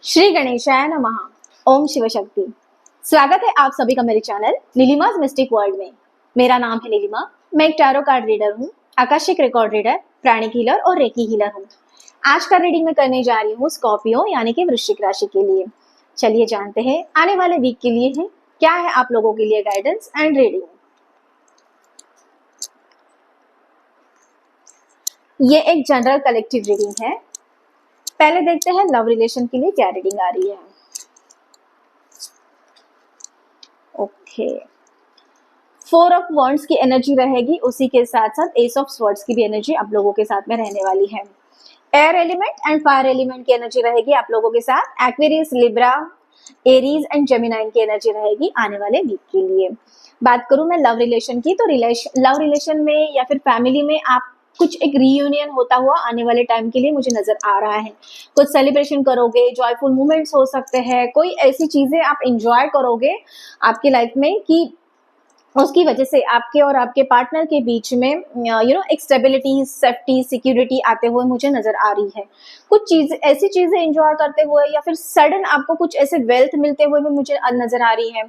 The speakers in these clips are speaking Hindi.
श्री गणेशाय नमः। ओम शिव शक्ति। स्वागत है आप सभी का मेरे चैनल नीलिमा's मिस्टिक वर्ल्ड में। मेरा नाम है नीलिमा। मैं एक टैरो कार्ड रीडर हूँ, आकाशिक रिकॉर्ड रीडर, प्राणिक हीलर और रेकी हीलर हूँ। आज का रीडिंग मैं करने जा रही हूँ स्कॉर्पियो यानी कि वृश्चिक राशि के लिए। चलिए जानते हैं आने वाले वीक के लिए है क्या है आप लोगों के लिए गाइडेंस एंड रीडिंग। ये एक जनरल कलेक्टिव रीडिंग है। पहले देखते हैं लव रिलेशन के लिए क्या रीडिंग आ रही है। ओके, 4 ऑफ वॉन्ड्स की एनर्जी रहेगी, उसी के साथ साथ एस ऑफ स्वॉर्ड्स की भी एनर्जी आप लोगों के साथ में रहने वाली है। Air element and fire element की एनर्जी रहेगी आप लोगों के साथ। एक्वेरियस, लिब्रा, एरीज एंड जेमिनाइन की एनर्जी रहेगी आने वाले वीक के लिए। बात करूं मैं लव रिलेशन की, तो लव रिलेशन में या फिर फैमिली में आप कुछ एक रीयूनियन होता हुआ आने वाले टाइम के लिए मुझे नजर आ रहा है। कुछ सेलिब्रेशन करोगे, जॉयफुल मोमेंट्स हो सकते हैं, कोई ऐसी चीजें आप एंजॉय करोगे आपकी लाइफ में कि उसकी वजह से आपके और आपके पार्टनर के बीच में एक स्टेबिलिटी, सेफ्टी, सिक्योरिटी आते हुए मुझे नजर आ रही है। कुछ चीज ऐसी चीजें एंजॉय करते हुए या फिर सडन आपको कुछ ऐसे वेल्थ मिलते हुए भी मुझे नजर आ रही है।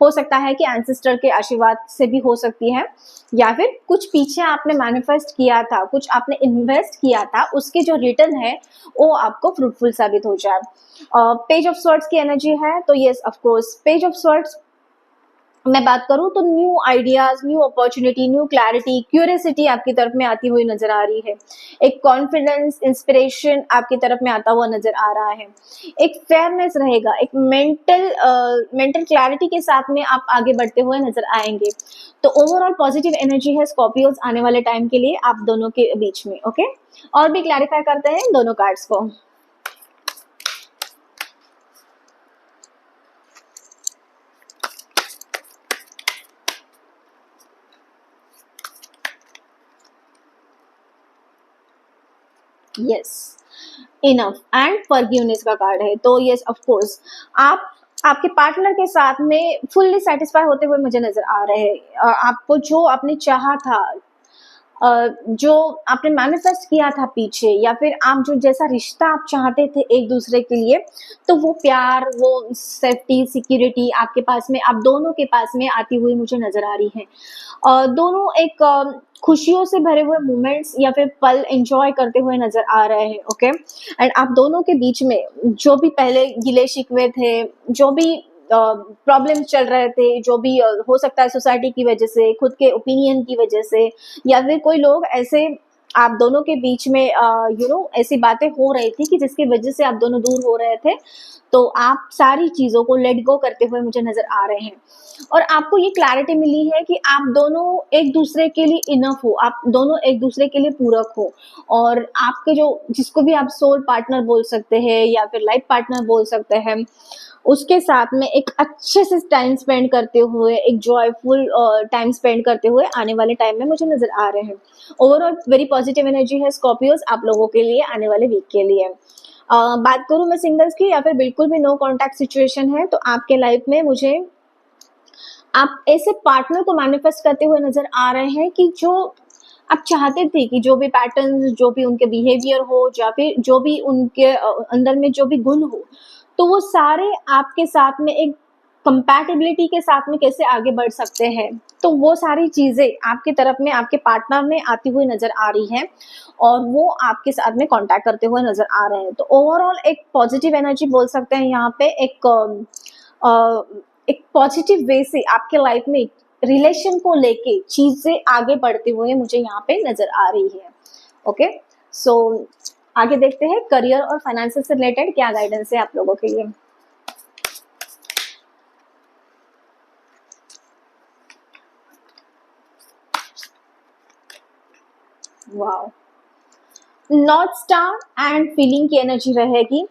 हो सकता है कि एंसेस्टर के आशीर्वाद से भी हो सकती है, या फिर कुछ पीछे आपने मैनिफेस्ट किया था, कुछ आपने इन्वेस्ट किया था, उसके जो रिटर्न है वो आपको फ्रूटफुल साबित हो जाए। पेज ऑफ स्वॉर्ड्स की एनर्जी है, तो yes of course page of swords मैं बात करूं तो new ideas, new opportunity, new clarity, curiosity आपकी तरफ में आती हुई नजर आ रही है। एक कॉन्फिडेंस, इंस्पिरेशन आपकी तरफ में आता हुआ नजर आ रहा है। एक फेयरनेस रहेगा, एक मेंटल क्लैरिटी के साथ में आप आगे बढ़ते हुए नजर आएंगे। तो ओवरऑल पॉजिटिव एनर्जी है स्कॉर्पियोज आने वाले टाइम के लिए आप दोनों के बीच में। ओके, और भी क्लैरिफाई करते हैं दोनों कार्ड्स को। यस, इनफ एंड फॉरगिवनेस का कार्ड है, तो यस ऑफ कोर्स आप आपके पार्टनर के साथ में फुल्ली सेटिस्फाई होते हुए मुझे नजर आ रहे हैं। आपको जो आपने चाहा था, जो आपने मैनिफेस्ट किया था पीछे, या फिर आप जो जैसा रिश्ता आप चाहते थे एक दूसरे के लिए, तो वो प्यार, वो सेफ्टी, सिक्योरिटी आपके पास में, आप दोनों के पास में आती हुई मुझे नजर आ रही है। दोनों एक खुशियों से भरे हुए मोमेंट्स या फिर पल एंजॉय करते हुए नजर आ रहे हैं। ओके, एंड आप दोनों के बीच में जो भी पहले गिले शिकवे थे, जो भी प्रॉब्लम्स चल रहे थे, जो भी हो सकता है सोसाइटी की वजह से, खुद के ओपिनियन की वजह से, या फिर कोई लोग ऐसे आप दोनों के बीच में ऐसी बातें हो रही थी कि जिसकी वजह से आप दोनों दूर हो रहे थे, तो आप सारी चीजों को लेट गो करते हुए मुझे नजर आ रहे हैं। और आपको ये क्लैरिटी मिली है कि आप दोनों एक दूसरे के लिए इनफ हो, आप दोनों एक दूसरे के लिए पूरक हो, और आपके जो जिसको भी आप सोल पार्टनर बोल सकते हैं या फिर लाइफ पार्टनर बोल सकते हैं, उसके साथ में एक अच्छे से टाइम स्पेंड करते हुए, एक जॉयफुल टाइम स्पेंड करते हुए आने वाले टाइम में मुझे नजर आ रहे हैं। ओवरऑल वेरी पॉजिटिव एनर्जी है स्कॉर्पियोज आप लोगों के लिए आने वाले वीक के लिए। बात करूं मैं सिंगल्स की, या फिर बिल्कुल भी नो कॉन्टैक्ट सिचुएशन है, तो आपके लाइफ में मुझे आप ऐसे पार्टनर को मैनिफेस्ट करते हुए नजर आ रहे हैं कि जो आप चाहते थे कि जो भी पैटर्न, जो भी उनके बिहेवियर हो, या फिर जो भी उनके अंदर में जो भी गुण हो, तो वो सारे आपके साथ में एक कंपैटिबिलिटी के साथ में कैसे आगे बढ़ सकते हैं, तो वो सारी चीजें आपकी तरफ में, आपके पार्टनर में आती हुई नजर आ रही है, और वो आपके साथ में कांटेक्ट करते हुए नजर आ रहे हैं। तो ओवरऑल एक पॉजिटिव एनर्जी बोल सकते हैं यहाँ पे। एक पॉजिटिव वे से आपके लाइफ में रिलेशन को लेके चीजें आगे बढ़ते हुए मुझे यहाँ पे नजर आ रही है। ओके, सो आगे देखते हैं करियर और फाइनेंस से रिलेटेड क्या गाइडेंस है आप लोगों के लिए। Wow, north star and feeling की एनर्जी रहेगी।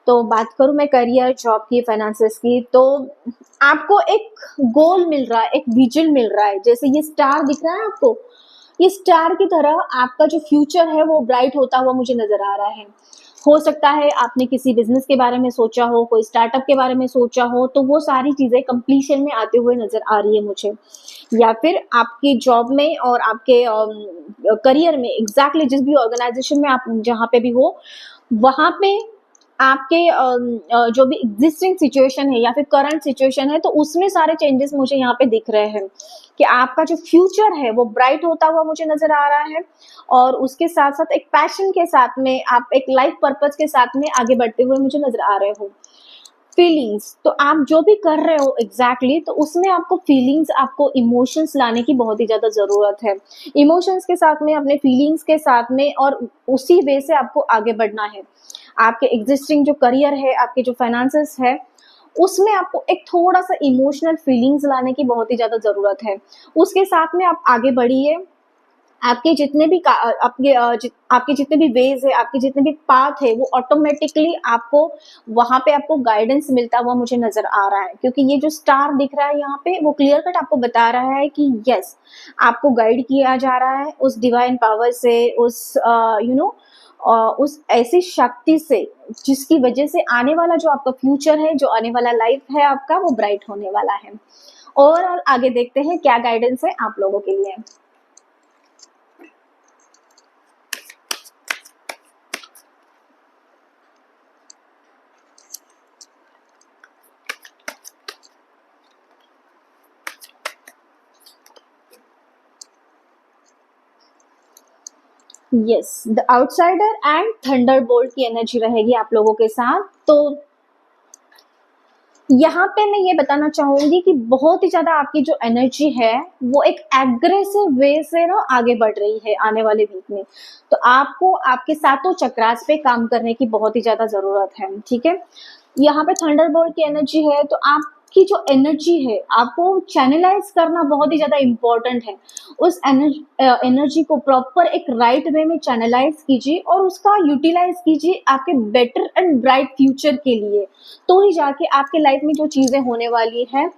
तो बात करूं मैं करियर, जॉब की, फाइनेंसेस की, तो आपको एक गोल मिल रहा है, एक विजन मिल रहा है। जैसे ये स्टार दिख रहा है आपको, ये स्टार की तरह आपका जो फ्यूचर है वो ब्राइट होता हुआ मुझे नजर आ रहा है। हो सकता है आपने किसी बिजनेस के बारे में सोचा हो, कोई स्टार्टअप के बारे में सोचा हो, तो वो सारी चीजें कंप्लीशन में आते हुए नजर आ रही है मुझे। या फिर आपकी जॉब में और आपके करियर में, एग्जैक्टली जिस भी ऑर्गेनाइजेशन में आप जहाँ पे भी हो, वहां पे आपके जो भी एग्जिस्टिंग सिचुएशन है या फिर करंट सिचुएशन है, तो उसमें सारे चेंजेस मुझे यहाँ पे दिख रहे हैं कि आपका जो फ्यूचर है वो ब्राइट होता हुआ मुझे नजर आ रहा है, और उसके साथ साथ एक पैशन के साथ में आप एक लाइफ पर्पज के साथ में आगे बढ़ते हुए मुझे नजर आ रहे हो। फीलिंग्स, तो आप जो भी कर रहे हो एग्जैक्टली तो उसमें आपको फीलिंग्स, आपको इमोशंस लाने की बहुत ही ज्यादा जरूरत है। इमोशंस के साथ में, अपने फीलिंग्स के साथ में, और उसी वे से आपको आगे बढ़ना है। आपके एग्जिस्टिंग जो करियर है, आपके जो फाइनेंसेस है, उसमें आपको एक थोड़ा सा इमोशनल फीलिंग्स लाने की बहुत ही ज्यादा जरूरत है। उसके साथ में आप आगे बढ़िए। आपके जितने भी आपके जितने भी वेज है, आपके जितने भी पाथ है, वो ऑटोमेटिकली आपको वहां पे आपको गाइडेंस मिलता हुआ मुझे नजर आ रहा है, क्योंकि ये जो स्टार दिख रहा है यहाँ पे वो क्लियर कट आपको बता रहा है कि यस, आपको गाइड किया जा रहा है उस डिवाइन पावर से, उस उस ऐसी शक्ति से जिसकी वजह से आने वाला जो आपका फ्यूचर है, जो आने वाला लाइफ है आपका, वो ब्राइट होने वाला है। और आगे देखते हैं क्या गाइडेंस है आप लोगों के लिए। Yes, the outsider and Thunderbolt की एनर्जी रहेगी आप लोगों के साथ। तो यहाँ पे मैं ये बताना चाहूंगी कि बहुत ही ज्यादा आपकी जो एनर्जी है वो एक एग्रेसिव वे से ना आगे बढ़ रही है आने वाले वीक में। तो आपको आपके सातों चक्रास पे काम करने की बहुत ही ज्यादा जरूरत है, ठीक है। यहाँ पे थंडरबोल्ट की एनर्जी है, तो आपकी जो एनर्जी है आपको चैनलाइज करना बहुत ही ज्यादा इम्पोर्टेंट है। उस एनर्जी को प्रॉपर एक राइट वे में चैनलाइज कीजिए और उसका यूटिलाइज कीजिए आपके बेटर एंड ब्राइट फ्यूचर के लिए। तो ही जाके आपके लाइफ में जो चीजें होने वाली है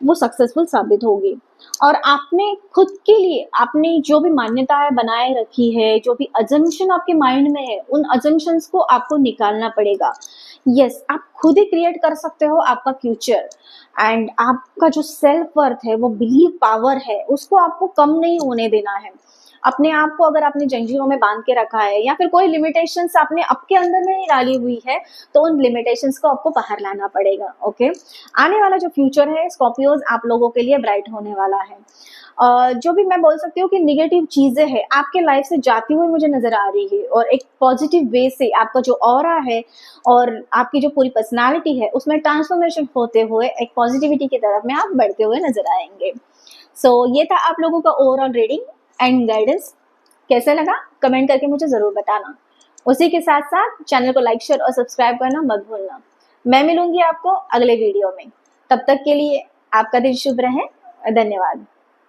वो सक्सेसफुल साबित होगी। और आपने खुद के लिए आपने जो भी मान्यताएं बनाए रखी है, जो भी अजम्पशन आपके माइंड में है, उन अजम्पशंस को आपको निकालना पड़ेगा। यस, आप खुद ही क्रिएट कर सकते हो आपका फ्यूचर। एंड आपका जो सेल्फ वर्थ है, वो बिलीव पावर है, उसको आपको कम नहीं होने देना है। अपने आप को अगर आपने जंजीरों में बांध के रखा है या फिर कोई लिमिटेशंस आपने आपके अंदर में नहीं डाली हुई है, तो उन लिमिटेशंस को आपको बाहर लाना पड़ेगा। ओके, आने वाला जो फ्यूचर है स्कॉर्पियोज आप लोगों के लिए ब्राइट होने वाला है। जो भी मैं बोल सकती हूँ कि निगेटिव चीजें हैं आपके लाइफ से जाती हुई मुझे नजर आ रही है, और एक पॉजिटिव वे से आपका जो ऑरा है और आपकी जो पूरी पर्सनालिटी है उसमें ट्रांसफॉर्मेशन होते हुए एक पॉजिटिविटी की तरफ में आप बढ़ते हुए नजर आएंगे। ये था आप लोगों का ओवरऑल रीडिंग एंड गाइडेंस। कैसा लगा कमेंट करके मुझे जरूर बताना। उसी के साथ साथ चैनल को लाइक, शेयर और सब्सक्राइब करना मत भूलना। मैं मिलूंगी आपको अगले वीडियो में। तब तक के लिए आपका दिन शुभ रहे। धन्यवाद।